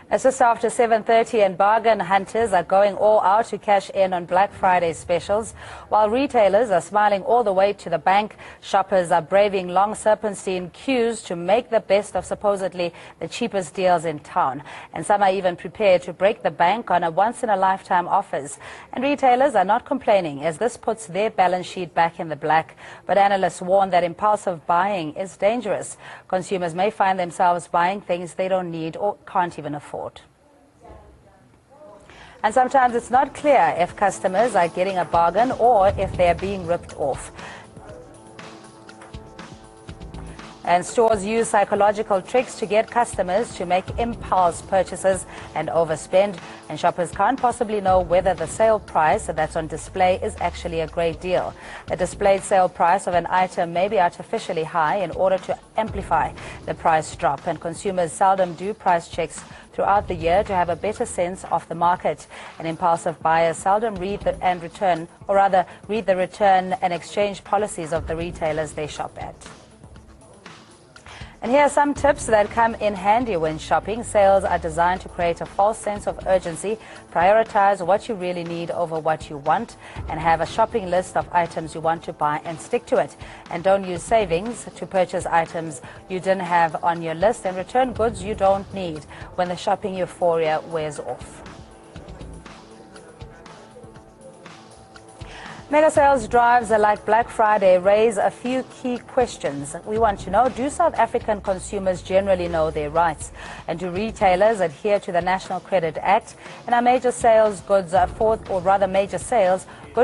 It's just after 7:30 and bargain hunters are going all out to cash in on Black Friday specials. While retailers are smiling all the way to the bank, shoppers are braving long serpentine queues to make the best of supposedly the cheapest deals in town. And some are even prepared to break the bank on a once-in-a-lifetime offers. And retailers are not complaining as this puts their balance sheet back in the black. But analysts warn that impulsive buying is dangerous. Consumers may find themselves buying things they don't need or can't even afford. And sometimes it's not clear if customers are getting a bargain or if they are being ripped off. And stores use psychological tricks to get customers to make impulse purchases and overspend. And shoppers can't possibly know whether the sale price that's on display is actually a great deal. The displayed sale price of an item may be artificially high in order to amplify the price drop. And consumers seldom do price checks throughout the year to have a better sense of the market. And impulsive buyers seldom read the return and exchange policies of the retailers they shop at. And here are some tips that come in handy when shopping. Sales are designed to create a false sense of urgency. Prioritize what you really need over what you want, and have a shopping list of items you want to buy and stick to it. And don't use savings to purchase items you didn't have on your list, and return goods you don't need when the shopping euphoria wears off. Mega sales drives like Black Friday raise a few key questions. We want to know, do South African consumers generally know their rights? And do retailers adhere to the National Credit Act? And are major sales good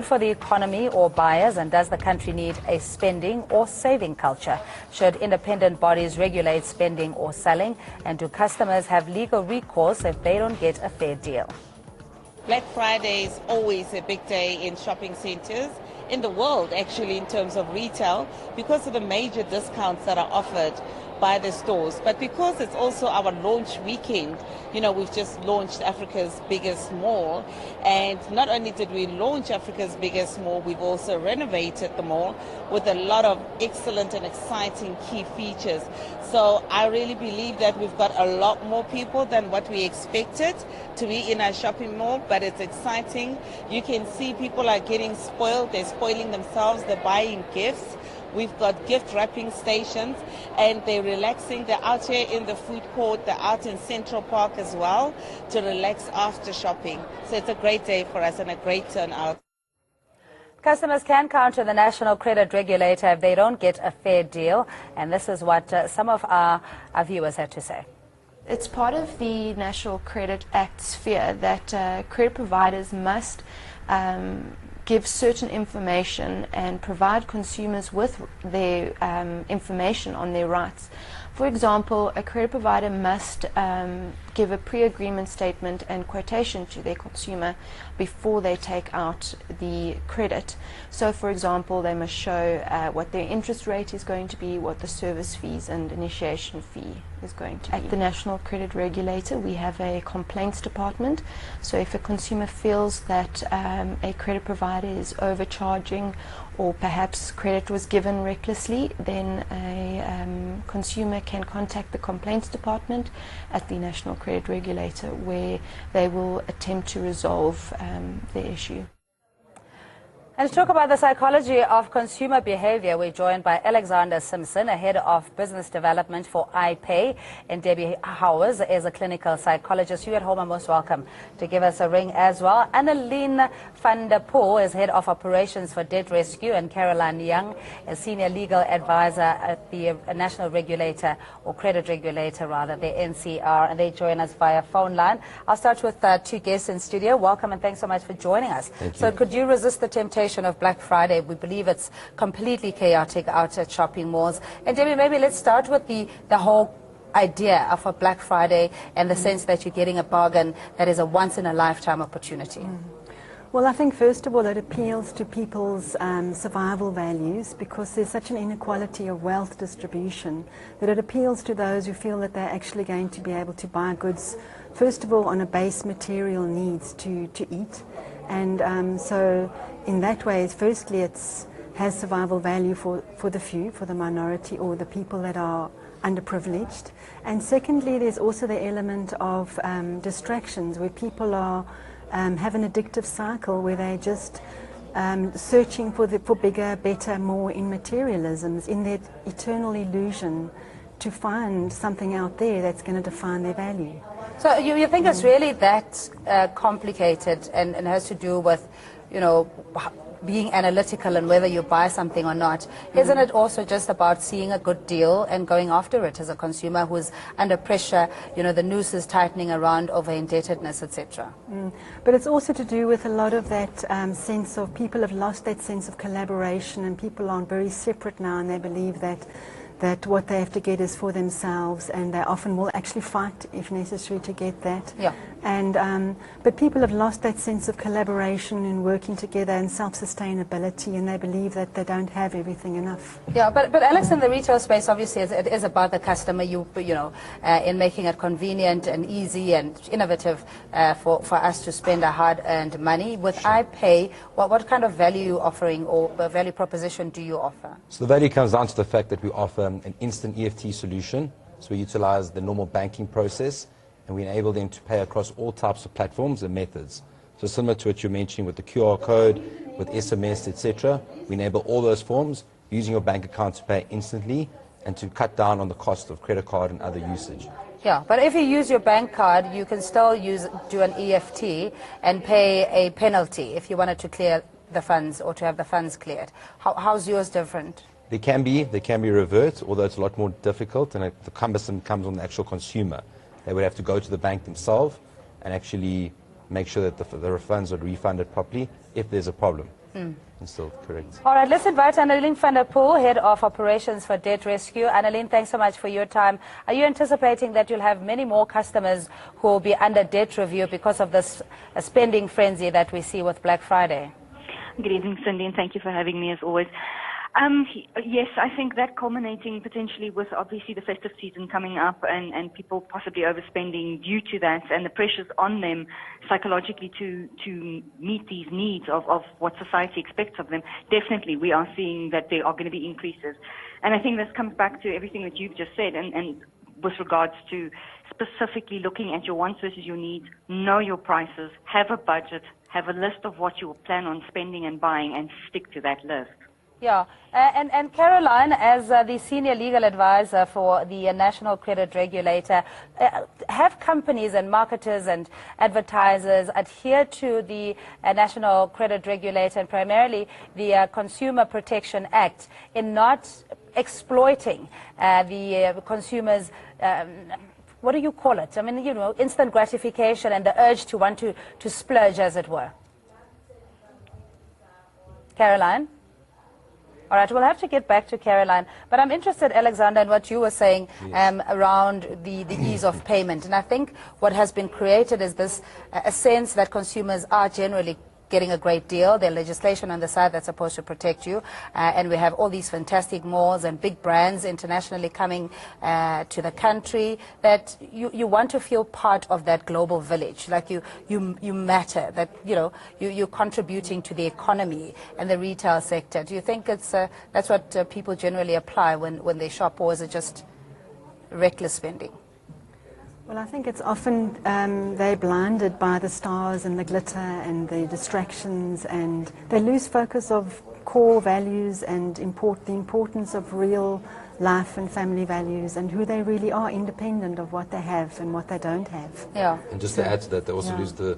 for the economy or buyers? And does the country need a spending or saving culture? Should independent bodies regulate spending or selling? And do customers have legal recourse if they don't get a fair deal? Black Friday is always a big day in shopping centres, in the world actually, in terms of retail, because of the major discounts that are offered by the stores. But because it's also our launch weekend, you know, we've just launched Africa's biggest mall. And not only did we launch Africa's biggest mall, we've also renovated the mall with a lot of excellent and exciting key features. So I really believe that we've got a lot more people than what we expected to be in our shopping mall, but it's exciting. You can see people are getting spoiled, they're spoiling themselves, they're buying gifts. We've got gift wrapping stations, and they're relaxing. They're out here in the food court, they're out in Central Park as well to relax after shopping. So it's a great day for us and a great turnout. Customers can counter the National Credit Regulator if they don't get a fair deal, and this is what some of our viewers had to say. It's part of the National Credit Act sphere that credit providers must give certain information and provide consumers with their information on their rights. For example, a credit provider must give a pre-agreement statement and quotation to their consumer before they take out the credit. So, for example, they must show what their interest rate is going to be, what the service fees and initiation fee is going to be. At the National Credit Regulator, we have a complaints department. So if a consumer feels that a credit provider is overcharging, or perhaps credit was given recklessly, then a consumer can contact the complaints department at the National Credit Regulator, where they will attempt to resolve the issue. And to talk about the psychology of consumer behavior, we're joined by Alexander Simpson, a head of business development for iPay, and Debbie Howers is a clinical psychologist. You at home are most welcome to give us a ring as well. Annaline van der Poel is head of operations for Debt Rescue, and Caroline Young is senior legal advisor at the national regulator, or credit regulator rather, the NCR, and they join us via phone line. I'll start with two guests in studio. Welcome and thanks so much for joining us. Thank you. So could you resist the temptation of Black Friday? We believe it's completely chaotic out at shopping malls. And Debbie, maybe let's start with the whole idea of a Black Friday and the sense that you're getting a bargain that is a once-in-a-lifetime opportunity. Well, I think first of all it appeals to people's survival values, because there's such an inequality of wealth distribution that it appeals to those who feel that they're actually going to be able to buy goods, first of all, on a base material needs to eat. And so in that way, firstly, it has survival value for the few, for the minority, or the people that are underprivileged. And secondly, there's also the element of distractions, where people are have an addictive cycle where they just searching for bigger, better, more in materialisms, in their eternal illusion to find something out there that's going to define their value. So you think it's really that complicated and has to do with, you know, being analytical and whether you buy something or not. Isn't it also just about seeing a good deal and going after it as a consumer who's under pressure, you know, the noose is tightening around over indebtedness, etc.? But it's also to do with a lot of that sense of people have lost that sense of collaboration, and people are very separate now, and they believe that what they have to get is for themselves, and they often will actually fight if necessary to get that. Yeah. And but people have lost that sense of collaboration and working together and self-sustainability, and they believe that they don't have everything enough. Yeah, but Alex, in the retail space, obviously, it is about the customer. You know, in making it convenient and easy and innovative for us to spend our hard-earned money. With iPay, what kind of value offering or value proposition do you offer? So the value comes down to the fact that we offer an instant EFT solution. So we utilize the normal banking process, and we enable them to pay across all types of platforms and methods. So similar to what you're mentioning with the QR code, with SMS, etc., we enable all those forms using your bank account to pay instantly and to cut down on the cost of credit card and other usage. Yeah, but if you use your bank card, you can still do an EFT and pay a penalty if you wanted to clear the funds or to have the funds cleared. How's yours different? They can be revert, although it's a lot more difficult, and the cumbersome comes on the actual consumer. They would have to go to the bank themselves and actually make sure that the refunds are refunded properly if there's a problem. Still correct. All right, let's invite Annaline van der Poel, Head of Operations for Debt Rescue. Annaline, thanks so much for your time. Are you anticipating that you'll have many more customers who will be under debt review because of this spending frenzy that we see with Black Friday? Good evening, Cindy, and thank you for having me as always. Yes, I think that culminating potentially with obviously the festive season coming up and people possibly overspending due to that and the pressures on them psychologically to meet these needs of what society expects of them, definitely we are seeing that there are going to be increases. And I think this comes back to everything that you've just said and with regards to specifically looking at your wants versus your needs, know your prices, have a budget, have a list of what you plan on spending and buying and stick to that list. Yeah, and Caroline, as the senior legal advisor for the National Credit Regulator, have companies and marketers and advertisers adhere to the National Credit Regulator and primarily the Consumer Protection Act in not exploiting the consumers' what do you call it? I mean, you know, instant gratification and the urge to want to splurge, as it were. Caroline? All right, we'll have to get back to Caroline. But I'm interested, Alexander, in what you were saying around the ease of payment. And I think what has been created is this a sense that consumers are generally getting a great deal. There's legislation on the side that's supposed to protect you. And we have all these fantastic malls and big brands internationally coming to the country that you want to feel part of that global village. Like you matter, that, you know, you're contributing to the economy and the retail sector. Do you think that's what people generally apply when they shop, or is it just reckless spending? Well, I think it's often they're blinded by the stars and the glitter and the distractions, and they lose focus of core values and the importance of real life and family values and who they really are, independent of what they have and what they don't have. Yeah. And just to add to that, they also lose the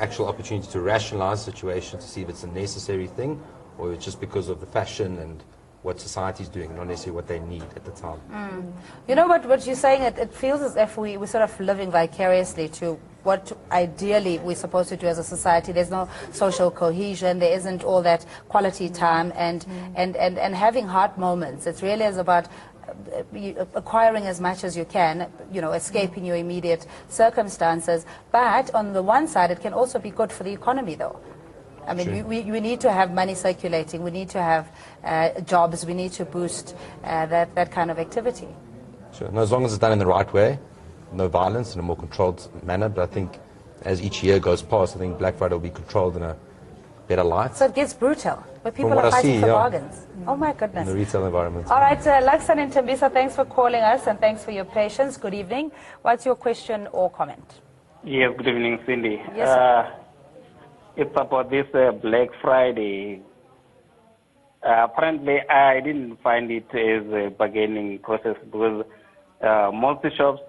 actual opportunity to rationalize the situation, to see if it's a necessary thing or it's just because of the fashion and what society's doing, not necessarily what they need at the time. You know what you're saying, it feels as if we're sort of living vicariously to what ideally we're supposed to do as a society. There's no social cohesion, there isn't all that quality time and having hard moments. It really is about acquiring as much as you can, you know, escaping your immediate circumstances. But on the one side, it can also be good for the economy, though. I mean, we need to have money circulating, we need to have jobs, we need to boost that kind of activity. Sure. And as long as it's done in the right way, no violence, in a more controlled manner. But I think as each year goes past, I think Black Friday will be controlled in a better light. So it gets brutal. where people what are I fighting see, for yeah. bargains. Oh my In goodness. the retail environment. All right, Laksan and Tembisa, thanks for calling us and thanks for your patience. Good evening. What's your question or comment? Yes, good evening, Cindy. Yes, sir. It's about this Black Friday. Apparently, I didn't find it as a bargaining process because most shops,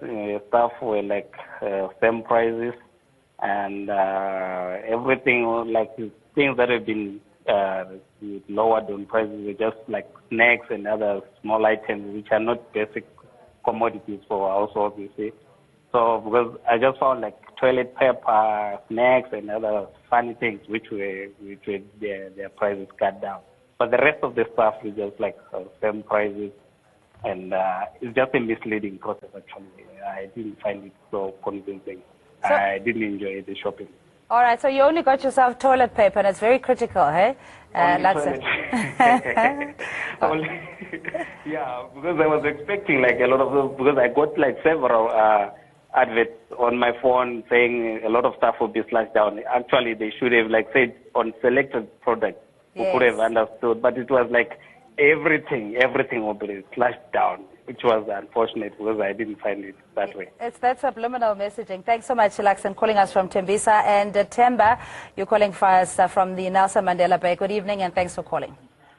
stuff were like same prices and everything, like things that have been lowered on prices were just like snacks and other small items which are not basic commodities for households, you see. So because I just found like toilet paper, snacks and other funny things which were their prices cut down. But the rest of the stuff is just like same prices, and it's just a misleading process actually. I didn't find it so convincing. So, I didn't enjoy the shopping. all right, so you only got yourself toilet paper, and it's very critical, hey? Laksan. Yeah, because I was expecting like a lot of those, because I got like several adverts on my phone saying a lot of stuff will be slashed down. Actually, they should have like said on selected products. Who could have understood, but it was like everything will be slashed down, which was unfortunate because I didn't find it that way. It's that subliminal messaging. Thanks so much, Laksan, calling us from Tembisa. And Temba, you're calling for us from the Nelson Mandela Bay. Good evening, and thanks for calling.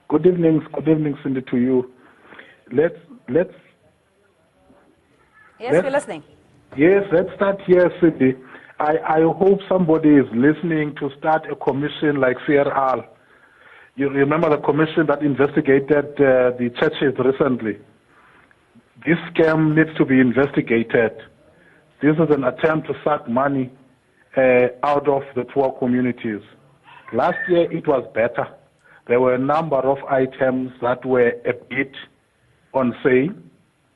Good evening, Cindy, to you. Yes, we're listening. Yes, let's start here, Cindy. I hope somebody is listening to start a commission like CRR. You remember the commission that investigated the churches recently? This scam needs to be investigated. This is an attempt to suck money out of the poor communities. Last year it was better. There were a number of items that were a bit on sale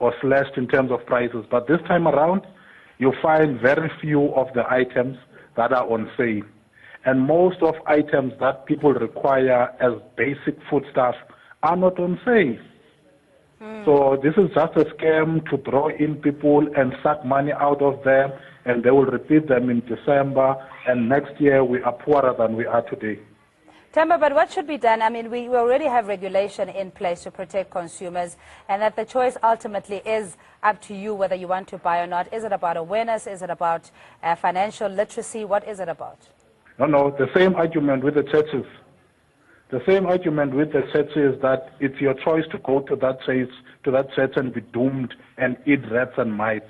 or slashed in terms of prices. But this time around, you find very few of the items that are on sale. And most of items that people require as basic foodstuff are not on sale. So this is just a scam to draw in people and suck money out of them, and they will repeat them in December, and next year we are poorer than we are today. Temba, but what should be done? I mean, we already have regulation in place to protect consumers, and that the choice ultimately is up to you whether you want to buy or not. Is it about awareness? Is it about financial literacy? What is it about? No, the same argument with the churches. The same argument with the churches that it's your choice to go to that church and be doomed and eat rats and mice.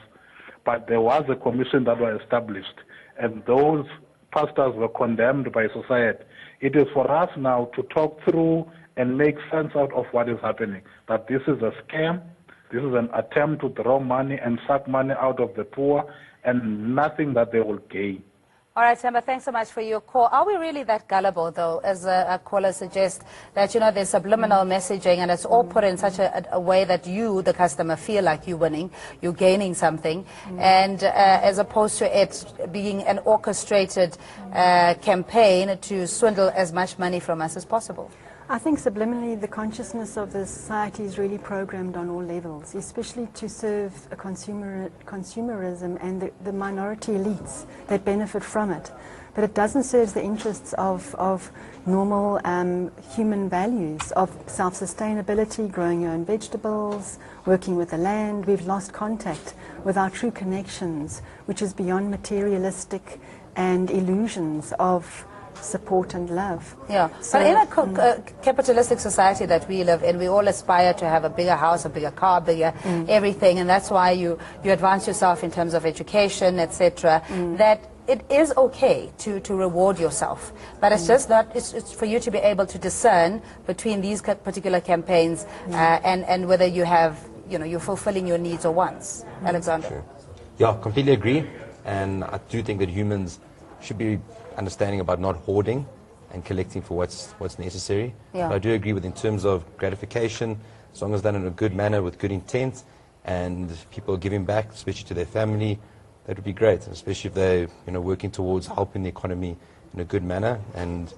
But there was a commission that was established, and those pastors were condemned by society. It is for us now to talk through and make sense out of what is happening, that this is a scam, this is an attempt to draw money and suck money out of the poor, and nothing that they will gain. All right, Temba, thanks so much for your call. Are we really that gullible, though, as a caller suggests, that, you know, there's subliminal messaging and it's all put in such a way that you, the customer, feel like you're winning, you're gaining something, and as opposed to it being an orchestrated campaign to swindle as much money from us as possible? I think subliminally the consciousness of the society is really programmed on all levels, especially to serve a consumerism and the minority elites that benefit from it. But it doesn't serve the interests of normal human values, of self-sustainability, growing your own vegetables, working with the land. We've lost contact with our true connections, which is beyond materialistic and illusions of support and love. Yeah, so, but in a capitalistic society that we live in, we all aspire to have a bigger house, a bigger car, bigger everything, and that's why you advance yourself in terms of education, etc. That it is okay to reward yourself, but it's just not. It's for you to be able to discern between these particular campaigns and whether you have, you know, you're fulfilling your needs or wants. Alexander. Sure. Yeah, completely agree, and I do think that humans should be understanding about not hoarding and collecting for what's necessary. Yeah. But I do agree with in terms of gratification, as long as done in a good manner with good intent, and people giving back, especially to their family, that would be great, especially if they're, you know, working towards helping the economy in a good manner and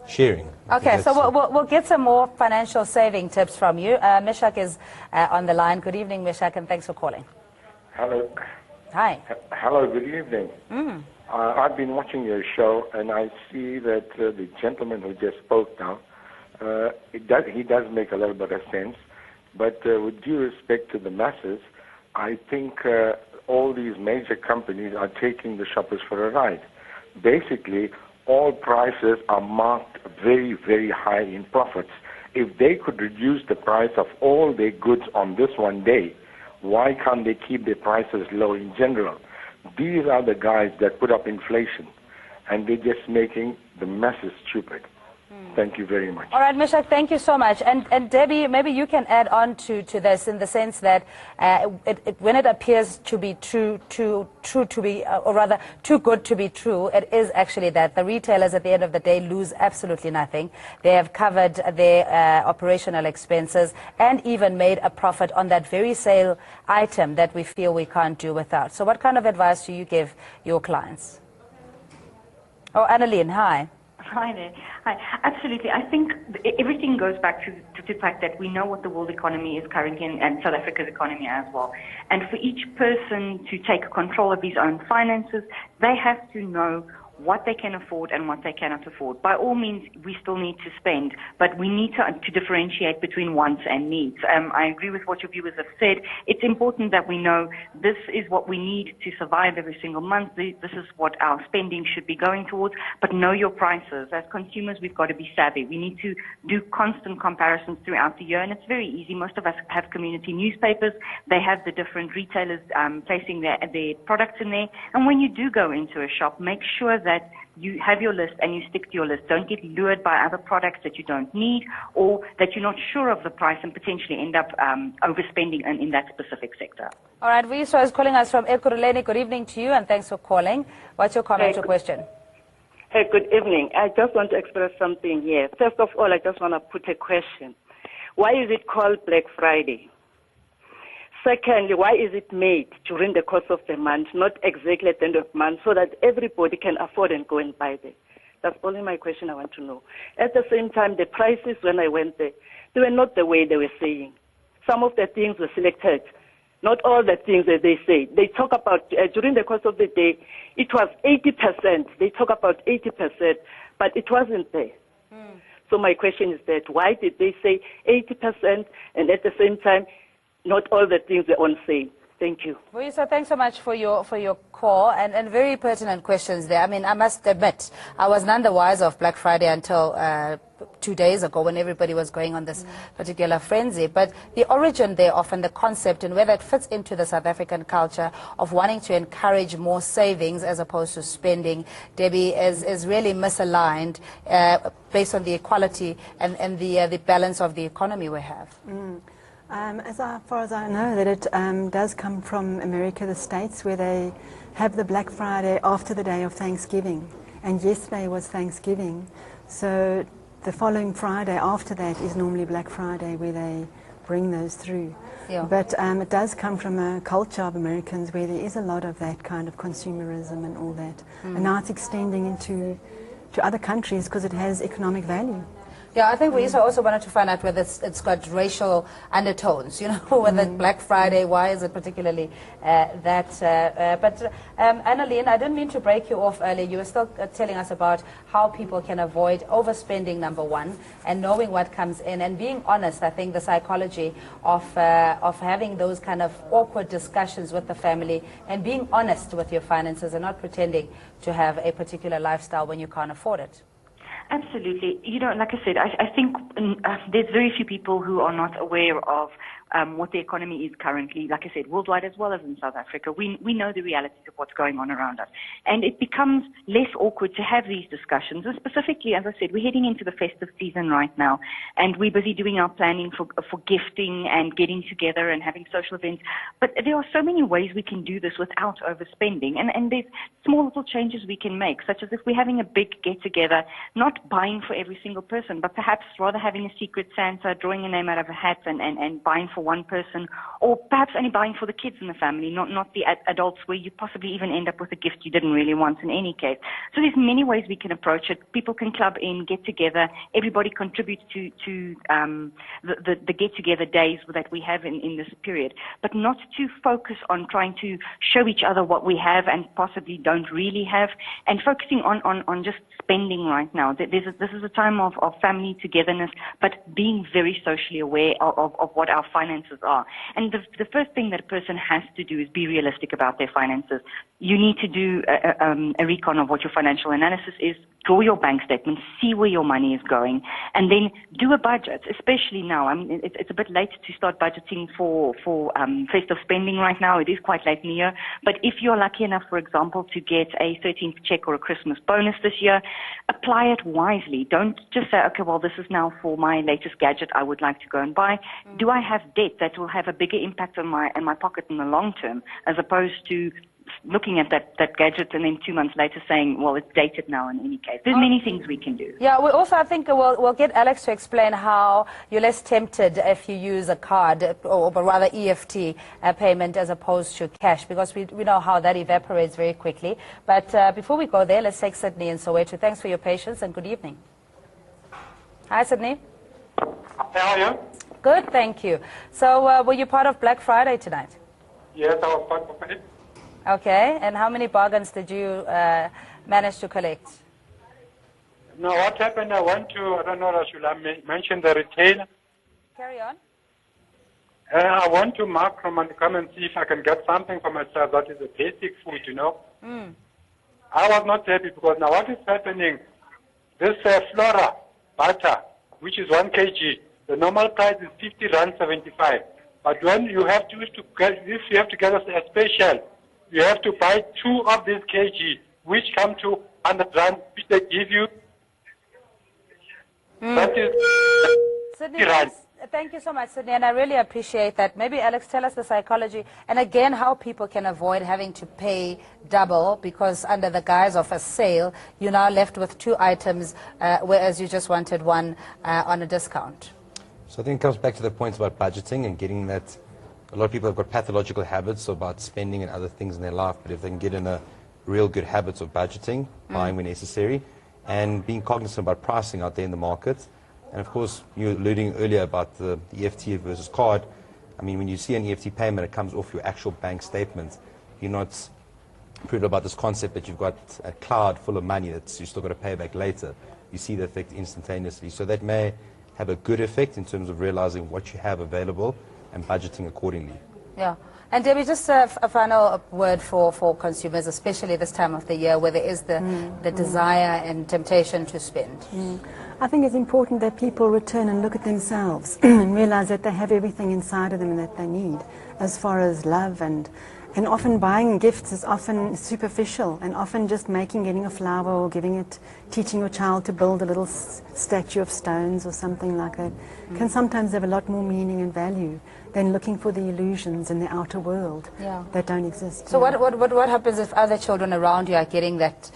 sharing. Okay, so we'll get some more financial saving tips from you. Meshach is on the line. Good evening, Meshach, and thanks for calling. Hello. Hi. Hello, good evening. I've been watching your show, and I see that the gentleman who just spoke now he does make a little bit of sense. But with due respect to the masses, I think all these major companies are taking the shoppers for a ride. Basically, all prices are marked very, very high in profits. If they could reduce the price of all their goods on this one day, why can't they keep their prices low in general? These are the guys that put up inflation, and they're just making the masses stupid. Thank you very much. All right, Mishak, thank you so much. And Debbie, maybe you can add on to this in the sense that when it appears to be true to be, or rather too good to be true, it is actually that the retailers at the end of the day lose absolutely nothing. They have covered their operational expenses and even made a profit on that very sale item that we feel we can't do without. So what kind of advice do you give your clients? Oh, Annaline, hi. Hi there. Hi. Absolutely. I think everything goes back to the fact that we know what the world economy is currently and South Africa's economy as well. And for each person to take control of his own finances, they have to know what they can afford and what they cannot afford. By all means, we still need to spend, but we need to differentiate between wants and needs. I agree with what your viewers have said. It's important that we know this is what we need to survive every single month. This is what our spending should be going towards, but know your prices. As consumers, we've got to be savvy. We need to do constant comparisons throughout the year, and it's very easy. Most of us have community newspapers. They have the different retailers placing their products in there, and when you do go into a shop, make sure that you have your list and you stick to your list. Don't get lured by other products that you don't need or that you're not sure of the price and potentially end up overspending in that specific sector. All right, Visa is calling us from Ekurhuleni. Good evening to you and thanks for calling. What's your comment or question? Hey, good evening. I just want to express something here. First of all, I just want to put a question. Why is it called Black Friday? Secondly, why is it made during the course of the month, not exactly at the end of the month, so that everybody can afford and go and buy there? That's only my question I want to know. At the same time, the prices when I went there, they were not the way they were saying. Some of the things were selected, not all the things that they say. They talk about, during the course of the day, it was 80%. They talk about 80%, but it wasn't there. So my question is that why did they say 80% and at the same time, not all the things are on sale? Thank you. Visa, thanks so much for your call and very pertinent questions there. I mean, I must admit, I was none the wiser of Black Friday until 2 days ago when everybody was going on this particular frenzy. But the origin thereof and the concept and where that fits into the South African culture of wanting to encourage more savings as opposed to spending, Debbie, is really misaligned based on the equality and the balance of the economy we have. As far as I know, that it does come from America, the States, where they have the Black Friday after the day of Thanksgiving. And yesterday was Thanksgiving. So the following Friday after that is normally Black Friday, where they bring those through. Yeah. But it does come from a culture of Americans where there is a lot of that kind of consumerism and all that. And now it's extending into other countries because it has economic value. Yeah, I think we also wanted to find out whether it's got racial undertones, you know, whether Black Friday, why is it particularly that? But Annaline, I didn't mean to break you off earlier. You were still telling us about how people can avoid overspending, number one, and knowing what comes in and being honest. I think the psychology of having those kind of awkward discussions with the family and being honest with your finances and not pretending to have a particular lifestyle when you can't afford it. Absolutely. You know, like I said, I think there's very few people who are not aware of what the economy is currently, like I said, worldwide as well as in South Africa. We know the realities of what's going on around us. And it becomes less awkward to have these discussions. And specifically, as I said, we're heading into the festive season right now. And we're busy doing our planning for gifting and getting together and having social events. But there are so many ways we can do this without overspending. And there's small little changes we can make, such as if we're having a big get-together, not buying for every single person, but perhaps rather having a secret Santa, drawing a name out of a hat and buying for for one person, or perhaps only buying for the kids in the family, not the adults, where you possibly even end up with a gift you didn't really want in any case. So there's many ways we can approach it. People can club in, get together, everybody contributes to the get-together days that we have in this period, but not to focus on trying to show each other what we have and possibly don't really have, and focusing on just spending right now. This is a time of family togetherness, but being very socially aware of what our finances are. And the first thing that a person has to do is be realistic about their finances. You need to do a recon of what your financial analysis is, draw your bank statement, see where your money is going, and then do a budget, especially now. I mean, it's a bit late to start budgeting for festive spending right now. It is quite late in the year. But if you're lucky enough, for example, to get a 13th check or a Christmas bonus this year, apply it wisely. Don't just say, okay, well, this is now for my latest gadget I would like to go and buy. Do I have debt that will have a bigger impact on my pocket in the long term, as opposed to looking at that gadget and then 2 months later saying, well, it's dated now in any case. There's many things we can do. Yeah, we also, I think we'll get Alex to explain how you're less tempted if you use a card, or rather EFT payment as opposed to cash, because we know how that evaporates very quickly. But before we go there, let's take Sydney in Soweto. Thanks for your patience and good evening. Hi, Sydney. How are you? Good, thank you. So were you part of Black Friday tonight? Yes, I was part of it. Okay, and how many bargains did you manage to collect? No, what happened, I don't know, should I mention the retailer? Carry on. I went to Macron and come and see if I can get something for myself that is a basic food, you know. I was not happy because now what is happening, this Flora butter, which is 1 kg, the normal price is 50 rand 75. But when you have to get, if you have to get a special, you have to buy 2 of these kg, which come to 100 rand, which they give you. That is Sydney, thank you so much, Sydney, and I really appreciate that. Maybe, Alex, tell us the psychology, and again, how people can avoid having to pay double, because under the guise of a sale, you're now left with 2 items, whereas you just wanted one on a discount. So I think it comes back to the point about budgeting and getting that. A lot of people have got pathological habits about spending and other things in their life, but if they can get in a real good habit of budgeting, buying when necessary, and being cognizant about pricing out there in the market. And of course, you were alluding earlier about the EFT versus card. I mean, when you see an EFT payment, it comes off your actual bank statement. You're not prudent about this concept that you've got a cloud full of money that you've still got to pay back later. You see the effect instantaneously. So that may have a good effect in terms of realizing what you have available and budgeting accordingly. Yeah. And Debbie, just a final word for consumers, especially this time of the year where there is the desire and temptation to spend. I think it's important that people return and look at themselves and realize that they have everything inside of them that they need as far as love, and often buying gifts is often superficial, and often just getting a flower or teaching your child to build a little statue of stones or something like that can sometimes have a lot more meaning and value than looking for the illusions in the outer world that don't exist. So what happens if other children around you are getting that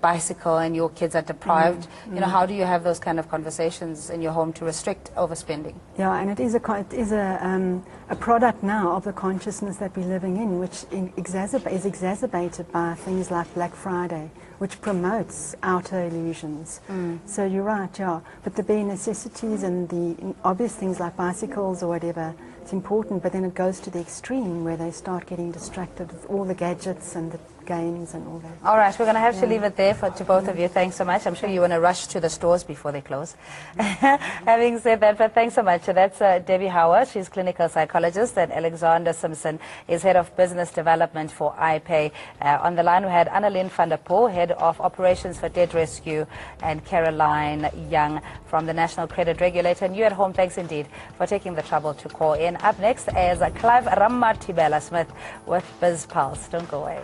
bicycle and your kids are deprived? You know, how do you have those kind of conversations in your home to restrict overspending? Yeah, and it is a product now of the consciousness that we're living in, which is exacerbated by things like Black Friday, which promotes outer illusions. So you're right, yeah. But the bare necessities and the obvious things like bicycles or whatever, it's important, but then it goes to the extreme where they start getting distracted with all the gadgets and the games and all that. All right, we're going to have to leave it there to both of you. Thanks so much. I'm sure you want to rush to the stores before they close. Having said that, but thanks so much. That's Debbie Hauer. She's clinical psychologist, and Alexander Simpson is head of business development for iPay. On the line, we had Annaline van der Poel, head of operations for Debt Rescue, and Caroline Young from the National Credit Regulator. And you at home, thanks indeed for taking the trouble to call in. Up next is Clive Ramatibela Smith with Biz Pulse. Don't go away.